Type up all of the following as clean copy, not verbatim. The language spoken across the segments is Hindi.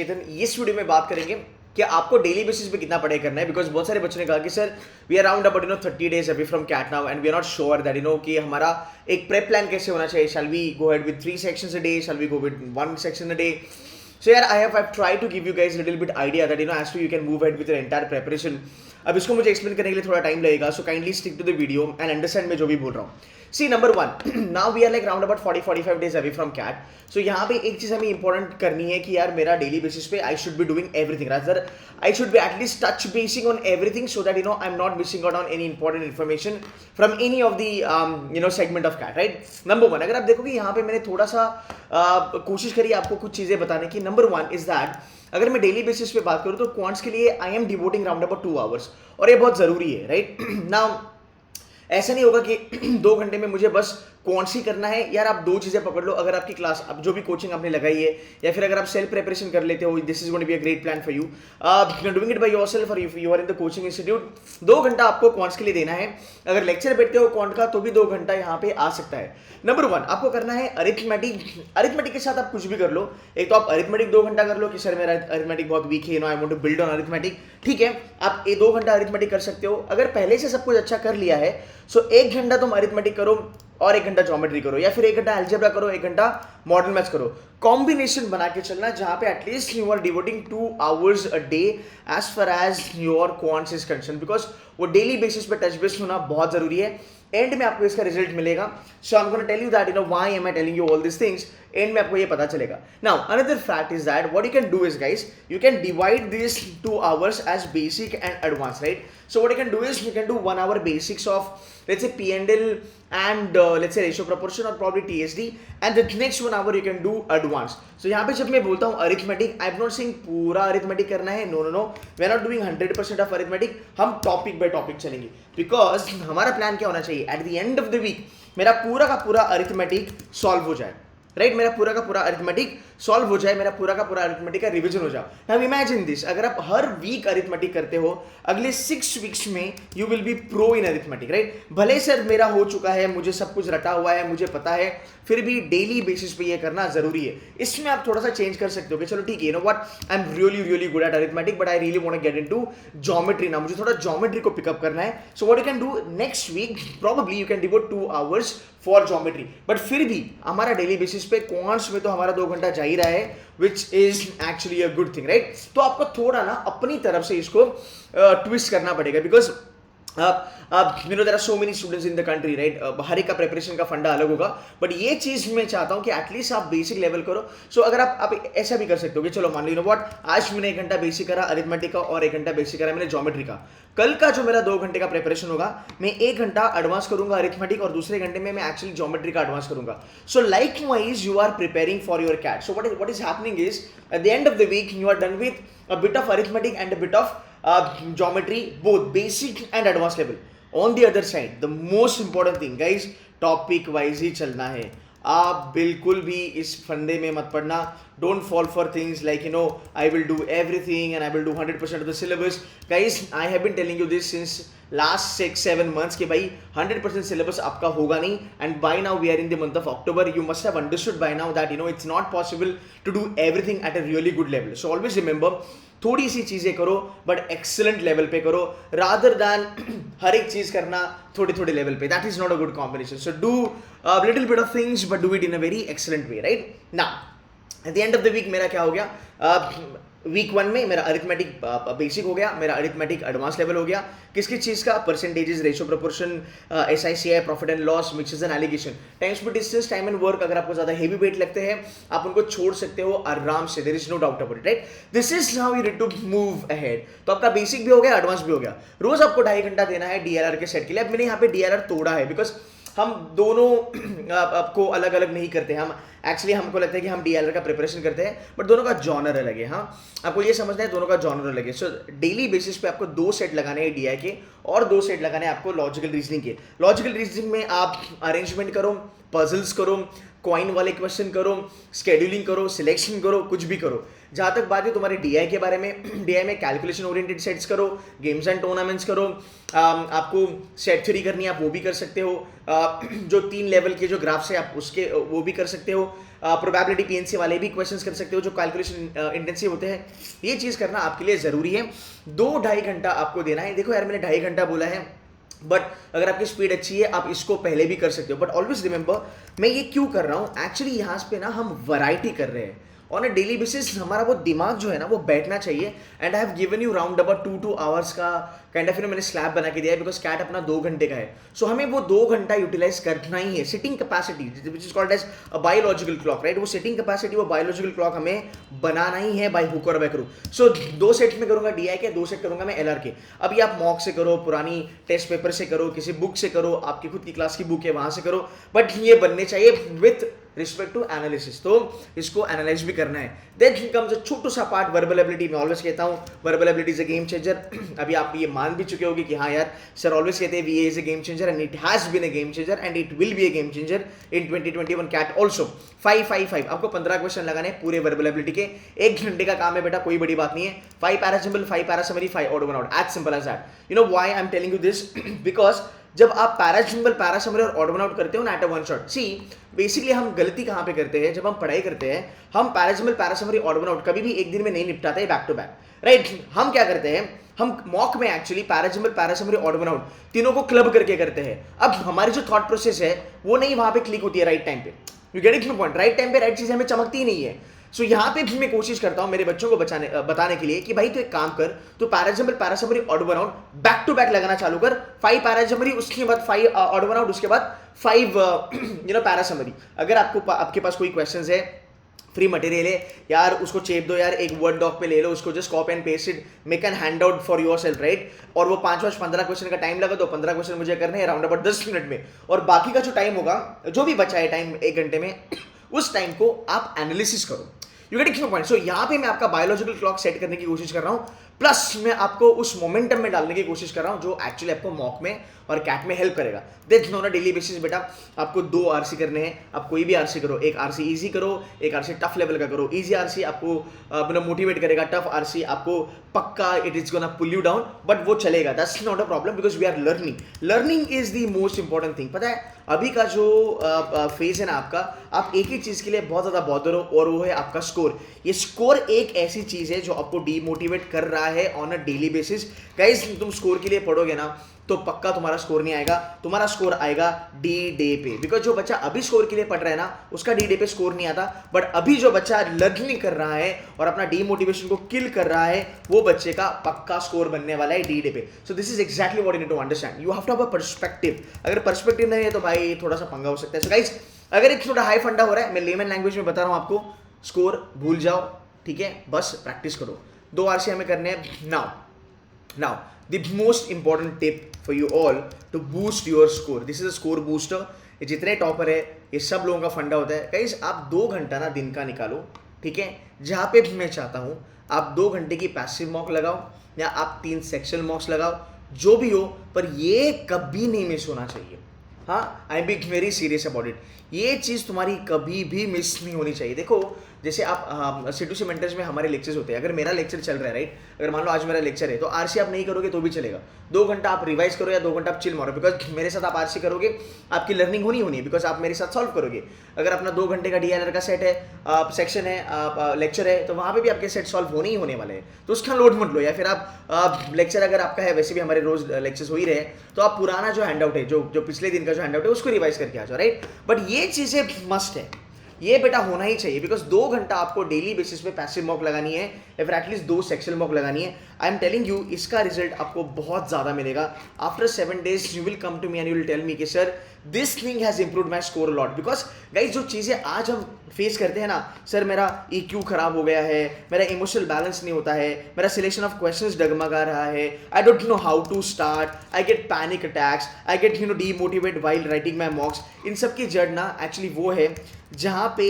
चेतन, इस वीडियो में बात करेंगे कि आपको डेली बेसिस पे कितना पढ़ाई करना है। बिकॉज बहुत सारे बच्चों ने कहा कि sir we are around about 30 days away from CAT now and we are not sure that कि हमारा एक प्रेप प्लान कैसे होना चाहिए। Shall we go head with 3 sections a day, shall we go with 1 section a day? So yeah, I've tried to give you guys a little bit idea that as to you can move ahead with your entire preparation. अब इसको मुझे एक्सप्लेन करने के लिए थोड़ा टाइम लगेगा, so kindly stick to the video and understand मैं जो भी बोल रहा हूँ. See, number one, now we are like round about 40-45 days away from CAT. So यहाँ पे एक चीज़ हमें इंपॉर्टेंट करनी है कि यार मेरा डेली बेसिस पे I should be doing everything. Rather, I should be at least touch basing on everything so that I'm not missing out on any important information from any of the segment of CAT, right? Number one, अगर आप देखोगे यहाँ पे मैंने थोड़ा सा कोशिश करी आपको कुछ चीज़ें बताने की. नंबर वन इज दैट अगर मैं डेली बेसिस पे बात करूँ तो क्वांट्स के लिए I am devoting round about 2 hours और ये बहुत ज़रूरी है, राइट? नाउ ऐसा नहीं होगा कि 2 घंटे में मुझे बस क्वांट्स ही करना है. यार आप दो चीज़ें पकड़ लो. अगर आपकी क्लास, अब जो भी कोचिंग आपने लगाई है या फिर अगर आप सेल्फ प्रिपरेशन कर लेते हो, this is going to be a great plan for you. Doing it by yourself और if you are in the coaching institute, 2 घंटा आपको क्वांट्स के लिए देना है. अगर लेक्चर बैठते हो क्वांट का तो भी 2 घंटा यहाँ पे आ सकता है. नंबर वन, आपको करना है अरिथमेटिक. अरिथमेटिक के साथ आप कुछ भी कर लो. एक तो आप अरिथमेटिक 2 घंटा कर लो कि सर मेरा अरिथमेटिक बहुत वीक है, I want to build on arithmetic. ठीक है, आप ये 2 घंटा अरिथमेटिक कर सकते हो. अगर पहले से सब कुछ अच्छा कर लिया है सो 1 घंटा तुम अरिथमेटिक करो और 1 घंटा ज्योमेट्री करो, या फिर 1 घंटा अलजेब्रा करो, 1 घंटा मॉडर्न मैथ्स करो. कॉम्बिनेशन बना के चलना जहां पे at least you are devoting 2 hours a day as far as your quants is concern. Because वो डेली बेसिस पे टच बेस्ड होना बहुत जरूरी है. एंड में आपको इसका रिजल्ट मिलेगा. So I am gonna tell you that why am I telling you all this things. End में आपको ये पता चलेगा. Now another fact is that what you can do is guys, you can divide this 2 hours as basic and advance, right? So what you can do is you can do 1 hour basics of let's say P&L and let's say ratio proportion or probably TSD, and the next 1 hour you can do advanced. So यहाँ पे जब मैं बोलता हूँ arithmetic, I'm not saying पूरा arithmetic करना है. No, we are not doing 100% of arithmetic. हम topic by topic चलेंगे because हमारा प्लान क्या होना चाहिए, at the end of the week मेरा पूरा का पूरा arithmetic solve हो जाए, राइट? मेरा पूरा का पूरा अरिथमेटिक सॉल्व हो जाए, मेरा पूरा का पूरा अरिथमेटिक का रिवीजन हो जाए. नाउ इमेजिन दिस, अगर आप हर वीक अरिथमेटिक करते हो, अगले 6 वीक्स में you will be pro in arithmetic, right? भले सर मेरा हो चुका है, मुझे सब कुछ रटा हुआ है, मुझे पता है, फिर भी डेली बेसिस पे ये करना जरूरी है. इसमें आप थोड़ा सा चेंज कर सकते हो कि चलो ठीक है, what, I am really good at arithmetic but I really want to get into geometry. ना मुझे थोड़ा ज्योमेट्री को पिकअप करना है. So what you can do next week, probably you can devote 2 hours for geometry. बट फिर भी हमारा डेली बेसिस पे क्वांट्स में तो हमारा 2 घंटा जा ही रहा है, which is actually a good thing, right? तो आपको थोड़ा ना अपनी तरफ से इसको ट्विस्ट करना पड़ेगा. Because there are so many students in the country, right? हर एक का प्रिपरेशन का फंडा अलग होगा, बट ये चीज मैं चाहता हूँ कि एटलीस्ट आप बेसिक लेवल करो. सो अगर आप ऐसा भी कर सकते हो कि चलो मान लो व्हाट, आज मैंने 1 घंटा बेसिक करा अरिथमेटिक का और 1 घंटा बेसिक करा मैंने ज्योमेट्री का. कल का जो मेरा 2 घंटे का प्रिपरेशन होगा, मैं 1 घंटा एडवांस करूंगा अरिथमेटिक और दूसरे घंटे में मैं एक्चुअली ज्योमेट्री का एडवांस करूंगा. So likewise you are preparing for your CAT. So what is happening is at the end of the week you are done with a bit of arithmetic and a bit of geometry, both basic and advanced level. On the other side, the most important thing guys, topic wise ही चलना है. आप बिल्कुल भी इस फंदे में मत पड़ना. Don't fall for things like I will do everything and I will do 100% of the syllabus. Guys, I have been telling you this since last 6-7 months कि भाई 100% syllabus आपका होगा नहीं. And by now we are in the month of October. You must have understood by now that it's not possible to do everything at a really good level. So always remember, थोड़ी सी चीजें करो बट एक्सेलेंट लेवल पे करो, रादर दैन हर एक चीज करना थोड़े थोड़े लेवल पे. That is not a good combination. So do little bit of things but do it in a very excellent way, right? Now at the end of the week मेरा क्या हो गया, वीक 1 में मेरा अरिथमेटिक बेसिक हो गया, मेरा अरिथमेटिक एडवांस लेवल हो गया. किस किस चीज़ का, percentages, ratio proportion, SICI, profit and loss, mixes and allegation, time speed distance, time and work. अगर आपको ज़्यादा हेवी वेट लगते हैं आप उनको छोड़ सकते हो आराम से, there is no doubt about it, right? This is how you need to move ahead. तो आपका बेसिक भी हो गया, एडवांस भी हो गया. रोज आपको 2.5 घंटा देना है DLR के सेट के लिए. अब मैंने यहाँ पे DLR तोड़ा है बिकॉज हम दोनों आपको अलग अलग नहीं करते. हम एक्चुअली हमको लगता है कि हम DLR का प्रिपरेशन करते हैं बट दोनों का जॉनर अलग है. हाँ, आपको ये समझना है दोनों का जॉनर अलग है. सो डेली बेसिस पे आपको 2 सेट लगाने हैं DI के और 2 सेट लगाने हैं आपको लॉजिकल रीजनिंग के. लॉजिकल रीजनिंग में आप अरेंजमेंट करो, पजल्स करो, कॉइन वाले क्वेश्चन करो, स्केड्यूलिंग करो, सिलेक्शन करो, कुछ भी करो। जहाँ तक बात है तुम्हारे डीआई के बारे में, डीआई में कैलकुलेशन ओरिएंटेड सेट्स करो, गेम्स एंड टूर्नामेंट्स करो, आपको सेट थ्योरी करनी है आप वो भी कर सकते हो, जो 3 लेवल के जो ग्राफ्स है आप उसके वो भी कर सकते हो, प्रोबेबिलिटी पीएनसी वाले भी क्वेश्चंस कर सकते हो जो कैलकुलेशन इंटेंसिव होते हैं। ये चीज़ करना आपके लिए ज़रूरी है। 2-2.5 घंटा आपको देना है। देखो यार मैंने 2.5 घंटा बोला है, बट अगर आपकी स्पीड अच्छी है आप इसको पहले भी कर सकते हो। बट ऑलवेज रिमेंबर मैं ये क्यों कर रहा हूँ, एक्चुअली यहाँ पे ना हम वैरायटी कर रहे हैं ऑन अ डेली बेसिस। हमारा वो दिमाग जो है ना वो बैठना चाहिए। And I have given you round about 2 hours का काइंड ऑफ मैंने स्लैब बना के दिया है, बिकॉज कैट अपना 2 घंटे का है। सो हमें वो 2 घंटा यूटिलाइज करना ही है। Sitting capacity which is called as a biological clock, right? वो सिटिंग कैपेसिटी, वो बायोलॉजिकल क्लॉक हमें बनाना ही है बाय हुक और बाय क्रूक। सो 2 सेट में करूंगा डीआई के, 2 सेट करूंगा मैं एलआर के। अब ये आप मॉक से करो, पुरानी टेस्ट पेपर से करो, किसी बुक से करो, आपकी खुद की क्लास की बुक है वहां से करो, बट ये बनने चाहिए विथ रिस्पेक्ट टू एनालिसिस। तो इसको एनालाइज भी करना है। देन कम्स अ छोटू सा पार्ट वर्बल एबिलिटी। मैं ऑलवेज कहता हूँ verbal ability is a game changer. अभी आप ये मान भी चुके होगे कि हाँ यार सर ऑलवेज कहते हैं VA is a game changer, and it has been a game changer and it will be a game changer in 2021 CAT also. 5 आपको 15 क्वेश्चन लगाने पूरे वर्बल एबिलिटी के। 1 घंटे का काम है बेटा, कोई बड़ी बात नहीं है। 5 para jumble, 5 para summary, 5 odd one out, as simple as that. You know why I am telling you this, because जब आप पैरासिंबल, पैरासमरी और ऑड वन आउट करते हो ना at a one shot, see basically हम गलती कहाँ पे करते हैं, जब हम पढ़ाई करते हैं हम पैरासिंबल, पैरासमरी, ऑड वन आउट कभी भी एक दिन में नहीं निपटाते बैक टू बैक, राइट? हम क्या करते हैं, हम मॉक में actually पैरासिंबल, para summary, odd one out तीनों को क्लब करके करते हैं। अब हमारी जो थॉट प्रोसेस है वो नहीं वहां पे क्लिक होती है राइट टाइम पे। You get it my point? Right time पे राइट चीज हमें चमकती ही नहीं है। सो यहाँ पे भी मैं कोशिश करता हूँ मेरे बच्चों को बताने के लिए कि भाई तू एक काम कर, तो पैरासिंबल, para summary, odd one out back to back लगाना चालू कर। 5 पैरासमरी, उसके बाद 5 ऑड वन आउट, उसके बाद 5 पैरासमरी। अगर आपके पास कोई क्वेश्चंस है, फ्री मटेरियल है यार, उसको चेप दो यार, एक वर्ड डॉक पे ले लो, उसको just copy and paste it, make an hand out for your self, right? और वो 5-15 क्वेश्चन का टाइम लगा, तो 15 क्वेश्चन मुझे करने हैं अराउंड अबाउट 10 मिनट में, और बाकी का जो टाइम होगा, जो भी बचा है टाइम 1 घंटे में, उस टाइम को आप एनालिसिस करो। You get it point? So यहाँ पे मैं आपका बायोलॉजिकल क्लॉक सेट करने की कोशिश कर रहा हूँ, प्लस मैं आपको उस मोमेंटम में डालने की कोशिश कर रहा हूँ जो एक्चुअली आपको मॉक में और कैट में हेल्प करेगा। देख नो ना डेली बेसिस बेटा आपको 2 आरसी करने हैं, आप कोई भी आरसी करो, एक आरसी इजी करो, एक आरसी टफ लेवल का करो। इजी आरसी आपको मोटिवेट करेगा, टफ आरसी आपको पक्का it is gonna pull you down, but वो चलेगा, that's not a problem, because we are learning. Learning is the most important thing. पता है अभी का जो फेज है ना आपका, आप एक ही चीज के लिए बहुत ज्यादा बॉदर हो, और वो है आपका स्कोर। ये स्कोर एक ऐसी चीज है जो आपको डीमोटिवेट कर रहा है on a daily basis. Guys तुम स्कोर के लिए पढ़ोगे ना तो पक्का तुम्हारा स्कोर नहीं आएगा, तुम्हारा स्कोर आएगा डी डे पे। बिकॉज जो बच्चा अभी स्कोर के लिए पढ़ रहा है ना, उसका डी डे पे स्कोर नहीं आता, बट अभी जो बच्चा लर्निंग कर रहा है और अपना डीमोटिवेशन को किल कर रहा है, वो बच्चे का पक्का स्कोर बनने वाला है डी डे पे। So this is exactly what you need to understand. You have to have a perspective. अगर पर्सपेक्टिव नहीं है तो भाई थोड़ा सा पंगा हो सकता है। सो गाइस अगर एक थोड़ा हाई फंडा हो रहा है, मैं लेमन लैंग्वेज में बता रहा हूं आपको, स्कोर भूल जाओ, ठीक है? बस प्रैक्टिस करो। 2 आरसी हमें करने हैं। Now the most important tip for you all to boost your score, this is a score booster। ये जितने टॉपर है ये सब लोगों का फंडा होता है। गाइस आप 2 घंटा ना दिन का निकालो, ठीक है? जहाँ पे मैं चाहता हूँ आप 2 घंटे की पैसिव मॉक लगाओ या आप 3 सेक्शनल मॉक्स लगाओ, जो भी हो, पर ये कभी नहीं मिस होना चाहिए। हाँ, I am be very serious about it. ये चीज़ तुम्हारी कभी भी मिस नहीं होनी चाहिए। देखो जैसे आप C2C मेंटर्स में हमारे लेक्चर्स होते हैं, अगर मेरा लेक्चर चल रहा है, राइट? अगर मान लो आज मेरा लेक्चर है तो आरसी आप नहीं करोगे तो भी चलेगा, 2 घंटा आप रिवाइज करो या 2 घंटा आप चिल मारो, बिकॉज मेरे साथ आप आरसी करोगे, आपकी लर्निंग होनी है, बिकॉज आप मेरे साथ सॉल्व करोगे। अगर अपना 2 घंटे का डीएलआर का सेट है, सेक्शन है, लेक्चर है, तो वहाँ पे भी आपके सेट सॉल्व होने ही होने वाले हैं, तो उसका लोड मत लो। या फिर आप लेक्चर अगर आपका है, वैसे भी हमारे रोज लेक्चर्स हो ही रहे, तो आप पुराना जो हैंड आउट है, जो पिछले दिन का जो हैंड आउट है, उसको रिवाइज करके आ जाओ, राइट? बट ये चीज़ें मस्ट है, ये बेटा होना ही चाहिए, बिकॉज 2 घंटा आपको डेली बेसिस पे पैसिव मॉक लगानी है या फिर एटलीस्ट 2 सेक्शनल मॉक लगानी है। आई एम टेलिंग यू इसका रिजल्ट आपको बहुत ज़्यादा मिलेगा। After 7 days you will come to me and you will tell me कि sir this thing has improved my score lot. Because guys जो चीज़ें आज हम फेस करते हैं ना, सर मेरा EQ खराब हो गया है, मेरा इमोशनल बैलेंस नहीं होता है, मेरा सिलेक्शन ऑफ क्वेश्चंस डगमगा रहा है, I don't know how to start, I get panic attacks, I get demotivate while writing my mocks. इन सब की जड़ ना एक्चुअली वो है जहाँ पे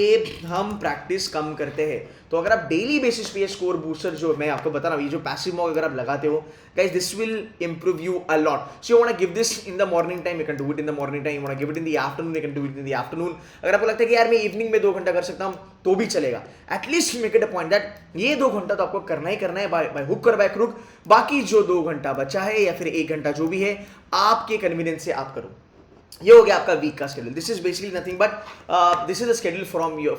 हम प्रैक्टिस कम करते हैं। तो अगर आप डेली बेसिस पे ये स्कोर बूस्टर जो मैं आपको बता रहा हूँ, ये जो पैसिव मॉक अगर आप लगाते हो guys, this will improve you a lot. So you want to give this in the morning time, you can do it in the morning time. You want to give it in the afternoon, you can do it in the afternoon. अगर आपको लगता है कि यार मैं इवनिंग में 2 घंटा कर सकता हूँ तो भी चलेगा. At least make it a point that ये 2 घंटा तो आपको करना ही करना है बाय हुक और बाय क्रुक. बाकी जो 2 घंटा बचा है या फिर 1 घंटा जो भी है आपके कन्वीनियंस से आप करो. ये हो गया आपका वीक का schedule. This is basically nothing but this is the schedule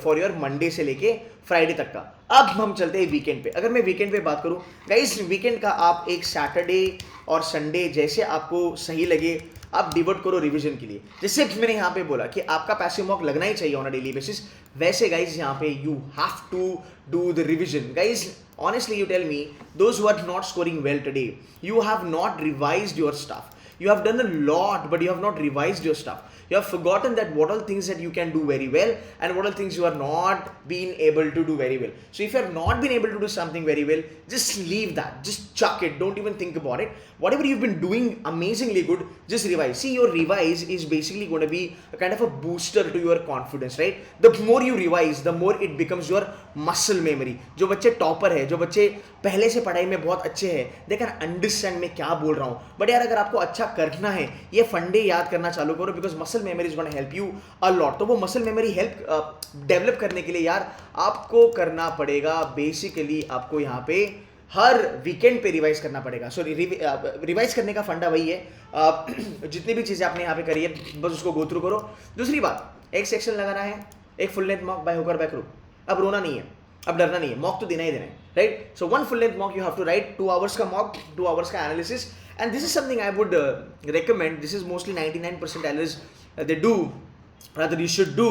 for your Monday से लेके फ्राइडे तक का. अब हम चलते हैं वीकेंड पे. अगर मैं वीकेंड पे बात करूं गाइस, वीकेंड का आप एक सैटरडे और संडे जैसे आपको सही लगे आप डिवोट करो रिवीजन के लिए. जैसे मैंने यहाँ पे बोला कि आपका पैसिव मॉक लगना ही चाहिए ऑन अ डेली बेसिस, वैसे गाइस यहाँ पे you have to do the revision. Guys honestly you tell me, those who are not scoring well today, you have not revised your stuff. You have done a lot, but you have not revised your stuff. You have forgotten that what all things that you can do very well and what all things you are not being able to do very well. So if you have not been able to do something very well, just leave that. Just chuck it. Don't even think about it. Whatever you've been doing amazingly good, just revise. See, your revise is basically going to be a kind of a booster to your confidence, right? The more you revise, the more it becomes your muscle memory. जो बच्चे टॉपर है, जो बच्चे पहले से पढ़ाई में बहुत अच्छे हैं, they can understand मैं क्या बोल रहा हूँ. बट यार अगर आपको अच्छा करना है, ये फंडे याद करना चालू करो, because muscle memory is gonna help you a lot. तो वो मसल मेमोरी हेल्प डेवलप करने के लिए यार आपको करना पड़ेगा बेसिकली आपको यहाँ पे हर वीकेंड पे रिवाइज करना पड़ेगा. सो रिवाइज करने का फंडा वही है. जितनी भी चीज़ें आपने यहाँ पे करी है बस उसको गो थ्रू करो. दूसरी बात, एक सेक्शन लगाना है, एक full length mock bye hook और बाय क्रुक. अब रोना नहीं है, अब डरना नहीं है, मॉक तो देना ही देना है, right? So 1 full length mock you have to write, 2 hours का मॉक, 2 आवर्स का analysis. And this is something I would recommend. This is mostly 99% analysts they do, rather you should do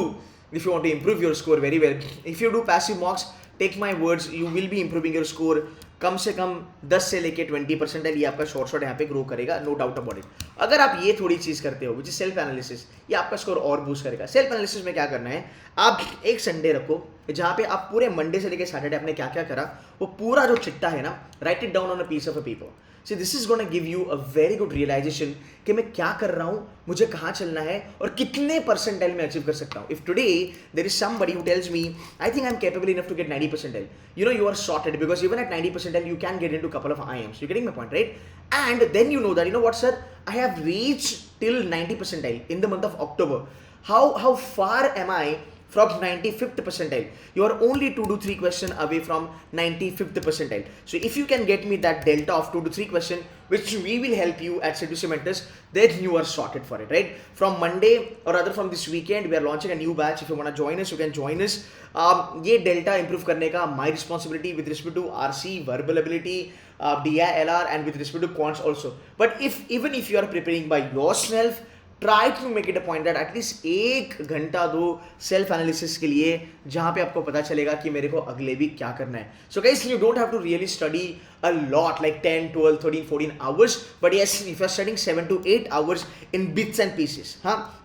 if you want to improve your score very well. If you do passive mocks, take my words, you will be improving your score. कम से कम 10 से लेके 20% ये आपका शॉर्ट यहाँ पे ग्रो करेगा, नो डाउट अबाउट इट. अगर आप ये थोड़ी चीज़ करते हो विच इज सेल्फ एनालिसिस, ये आपका स्कोर और बूस्ट करेगा. सेल्फ एनालिसिस में क्या करना है, आप एक संडे रखो जहाँ पे आप पूरे मंडे से लेके सैटरडे आपने क्या क्या करा वो पूरा जो चिट्टा है ना, write it down on a piece of a paper. So this is going to give you a very good realization कि मैं क्या कर रहा हूँ, मुझे कहाँ चलना है और कितने परसेंटाइल में अचीव कर सकता हूँ. If today there is somebody who tells me I think I'm capable enough to get 90 percentile, you know you are sorted, because even at 90 percentile you can get into a couple of IMs. You're getting my point, right? And then you know that, you know what sir, I have reached till 90 percentile in the month of October. How far am I from 95th percentile? You are only 2 to 3 questions away from 95th percentile. So if you can get me that delta of 2 to 3 questions, which we will help you at Seduce Mentors, then you are sorted for it, right? From Monday or rather from this weekend, we are launching a new batch. If you want to join us, you can join us. ये delta improve करने का my responsibility with respect to RC, verbal ability, DILR and with respect to quants also. But even if you are preparing by yourself, try to make it a point that at least 1 घंटा दो सेल्फ एनालिसिस के लिए, जहाँ पे आपको पता चलेगा कि मेरे को अगले वीक क्या करना है. So guys you don't have to really study a lot like 10, 12, 13, 14 hours, but yes, if you're studying 7 to 8 hours in bits and pieces,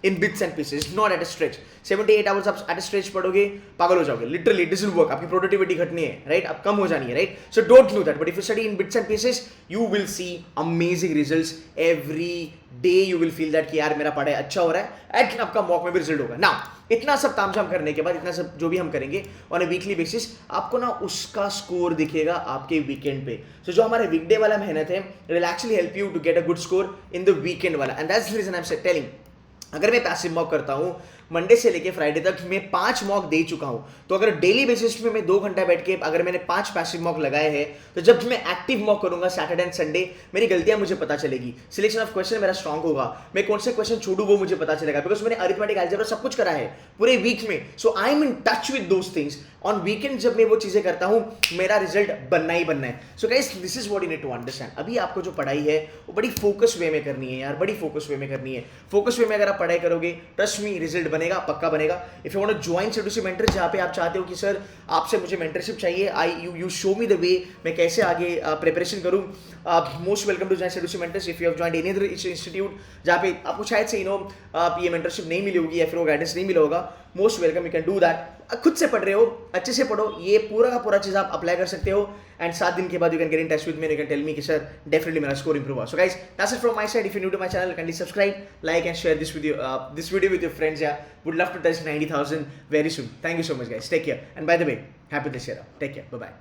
in bits and pieces, not at a stretch. 7 to 8 hours आप at a stretch पढ़ोगे पागल हो जाओगे, literally it doesn't work. आपकी प्रोडक्टिविटी घटनी है, right? आप कम हो जानी है, right? So don't do that. But if you study in bits and pieces, you will see amazing results every day. You will feel that कि यार मेरा पढ़ाई अच्छा हो रहा है, and आपका मॉक में भी रिजल्ट होगा. Now इतना सब तामझाम करने के बाद, इतना सब जो भी हम करेंगे ऑन अ वीकली बेसिस, आपको ना उसका स्कोर दिखेगा आपके वीकेंड पे. सो जो हमारे वीकडे वाला मेहनत है, it will actually help you to get a good score in the weekend वाला. And that's the reason I am telling, अगर मैं पैसिव मॉक करता हूँ मंडे से लेके फ्राइडे तक मैं 5 मॉक दे चुका हूं, तो अगर डेली बेसिस पे मैं 2 घंटा बैठ के अगर मैंने 5 पैसिव मॉक लगाए हैं, तो जब मैं एक्टिव मॉक करूंगा सैटरडे एंड संडे, मेरी गलतियां मुझे पता चलेगी, सिलेक्शन ऑफ क्वेश्चन मेरा स्ट्रांग होगा, मैं कौन से क्वेश्चन छोड़ू वो मुझे पता चलेगा, बिकॉज मैंने अरिथमेटिक अलजेब्रा सब कुछ करा है पूरे वीक में. So I am in touch with those things. On weekend जब मैं वो चीजें करता हूं, मेरा रिजल्ट बनना ही बनना है. So guys this is what you need to understand. अभी आपको जो पढ़ाई है वो बड़ी फोकस वे में करनी है यार, बड़ी फोकस वे में करनी है. फोकस वे में अगर आप पढ़ाई करोगे, ट्रस्ट मी, रिजल्ट बनेगा, पक्का बनेगा. If you want to join Seduce Mentors, जहाँ पे आप चाहते हो कि सर आपसे मुझे मेंटरशिप चाहिए, you show me the way, मैं कैसे आगे प्रिपरेशन करूँ, most welcome to join Seduce Mentors. If you have joined any other institute जहाँ पे आपको शायद से ये मेंटरशिप नहीं मिली होगी या फिर वो गाइडेंस नहीं मिला होगा, most welcome, you can do that. खुद से पढ़ रहे हो, अच्छे से पढ़ो, ये पूरा का पूरा चीज़ आप अप्लाई कर सकते हो एंड 7 दिन के बाद you can get in touch with me, you can tell me कि सर डेफिनेटली मेरा स्कोर इंप्रूव हुआ. So guys that's it from my side. If you new to my channel kindly subscribe, like and share this video with your friends. Yeah, would love to touch 90,000 very soon. Thank you so much guys, take care, and by the way, happy this year. Take care, bye bye.